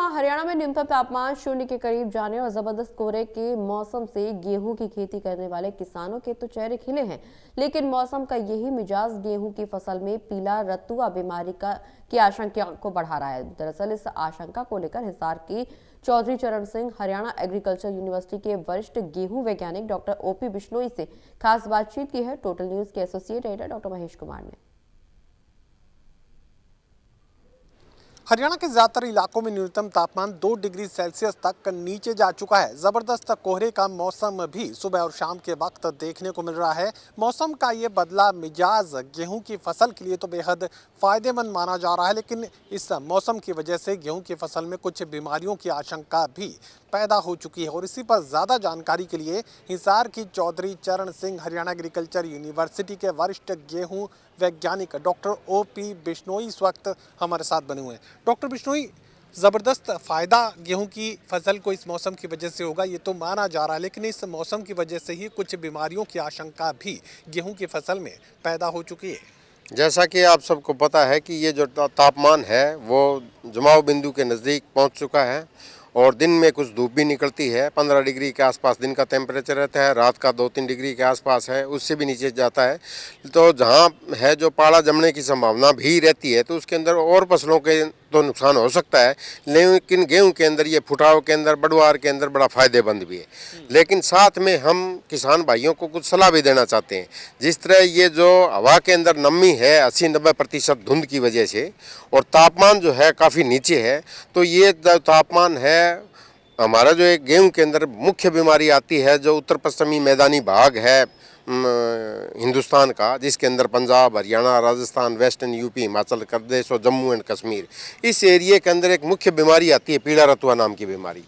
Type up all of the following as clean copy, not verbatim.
हरियाणा में न्यूनतम तापमान शून्य के करीब जाने और जबरदस्त कोहरे के मौसम से गेहूं की खेती करने वाले किसानों के तो चेहरे खिले हैं, लेकिन मौसम का यही मिजाज गेहूं की फसल में पीला रतुआ बीमारी की आशंका को बढ़ा रहा है। दरअसल इस आशंका को लेकर हिसार की चौधरी चरण सिंह हरियाणा एग्रीकल्चर यूनिवर्सिटी के वरिष्ठ गेहूं वैज्ञानिक डॉक्टर ओपी बिश्नोई से खास बातचीत की है। टोटल न्यूज के associate editor doctor Mahesh Kumar ने। हरियाणा के ज्यादातर इलाकों में न्यूनतम तापमान 2 डिग्री सेल्सियस तक नीचे जा चुका है। जबरदस्त कोहरे का मौसम भी सुबह और शाम के वक्त देखने को मिल रहा है। मौसम का ये बदला मिजाज गेहूं की फसल के लिए तो बेहद फायदेमंद माना जा रहा है, लेकिन इस मौसम की वजह से गेहूं की फसल में कुछ बीमारियों की आशंका भी पैदा हो चुकी है। और इसी पर ज़्यादा जानकारी के लिए हिसार की चौधरी चरण सिंह हरियाणा एग्रीकल्चर यूनिवर्सिटी के वरिष्ठ गेहूं वैज्ञानिक डॉक्टर ओपी बिश्नोई इस वक्त हमारे साथ बने हुए हैं। डॉक्टर बिश्नोई, ज़बरदस्त फ़ायदा गेहूं की फसल को इस मौसम की वजह से होगा, ये तो माना जा रहा है, लेकिन इस मौसम की वजह से ही कुछ बीमारियों की आशंका भी गेहूं की फसल में पैदा हो चुकी है। जैसा कि आप सबको पता है कि ये जो तापमान है वो जमाव बिंदु के नज़दीक पहुंच चुका है और दिन में कुछ धूप भी निकलती है। 15 डिग्री के आसपास दिन का टेम्परेचर रहता है, रात का 2-3 डिग्री के आसपास है, उससे भी नीचे जाता है। तो जहाँ है जो पाला जमने की संभावना भी रहती है, तो उसके अंदर और फसलों के तो नुकसान हो सकता है, लेकिन गेहूं के अंदर ये फुटाव के अंदर बढ़वार के अंदर बड़ा फ़ायदेमंद भी है। लेकिन साथ में हम किसान भाइयों को कुछ सलाह भी देना चाहते हैं। जिस तरह ये जो हवा के अंदर नमी है 80-90% धुंध की वजह से, और तापमान जो है काफ़ी नीचे है, तो ये तापमान है हमारा जो एक गेहूं के अंदर मुख्य बीमारी आती है जो उत्तर पश्चिमी मैदानी भाग है हिंदुस्तान का, जिसके अंदर पंजाब, हरियाणा, राजस्थान, वेस्टर्न यूपी, हिमाचल प्रदेश और जम्मू एंड कश्मीर, इस एरिए के अंदर एक मुख्य बीमारी आती है पीला रतुआ नाम की बीमारी।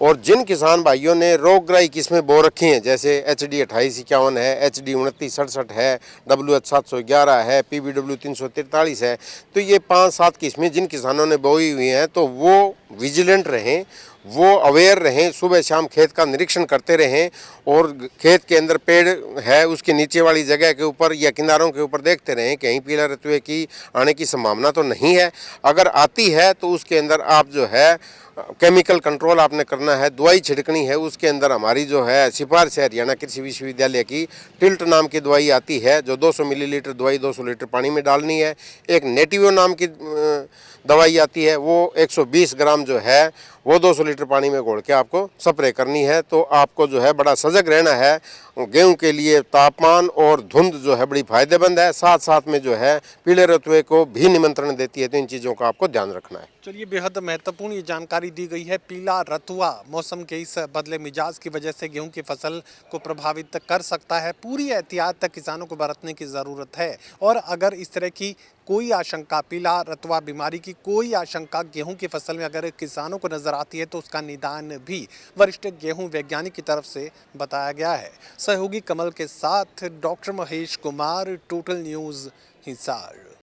और जिन किसान भाइयों ने रोगग्राही किस्में बो रखी हैं, जैसे HD 2851 है, HD 2967 है, WH 711 है, PBW 343 है, तो ये 5-7 किस्में जिन किसानों ने बोई हुई हैं, तो वो विजिलेंट रहें, वो अवेयर रहें, सुबह शाम खेत का निरीक्षण करते रहें और खेत के अंदर पेड़ है उसके नीचे वाली जगह के ऊपर या किनारों के ऊपर देखते रहें कहीं पीला रतुए की आने की संभावना तो नहीं है। अगर आती है तो उसके अंदर आप जो है केमिकल कंट्रोल आपने करना है, दवाई छिड़कनी है। उसके अंदर हमारी जो है सिफारिश है हरियाणा कृषि विश्वविद्यालय की, टिल्ट नाम की दवाई आती है जो 200 मिलीलीटर दवाई 200 लीटर पानी में डालनी है। एक नेटिवो नाम की दवाई आती है, वो 120 ग्राम जो है वो 200 लीटर पानी में घोल के आपको स्प्रे करनी है। तो आपको जो है बड़ा सजग रहना है। गेहूं के लिए तापमान और धुंध जो है बड़ी फायदेमंद है, साथ साथ में जो है पीले रतुए को भी निमंत्रण देती है, तो इन चीज़ों का आपको ध्यान रखना है। चलिए, बेहद महत्वपूर्ण ये जानकारी दी गई है। पीला रतुआ मौसम के इस बदले मिजाज की वजह से गेहूं की फसल को प्रभावित कर सकता है। पूरी एहतियात किसानों को बरतने की ज़रूरत है। और अगर इस तरह की कोई आशंका, पीला रतुआ बीमारी की कोई आशंका गेहूं की फसल में अगर किसानों को नजर आती है, तो उसका निदान भी वरिष्ठ गेहूं वैज्ञानिक की तरफ से बताया गया है। सहयोगी कमल के साथ doctor Mahesh Kumar, total news Hisar.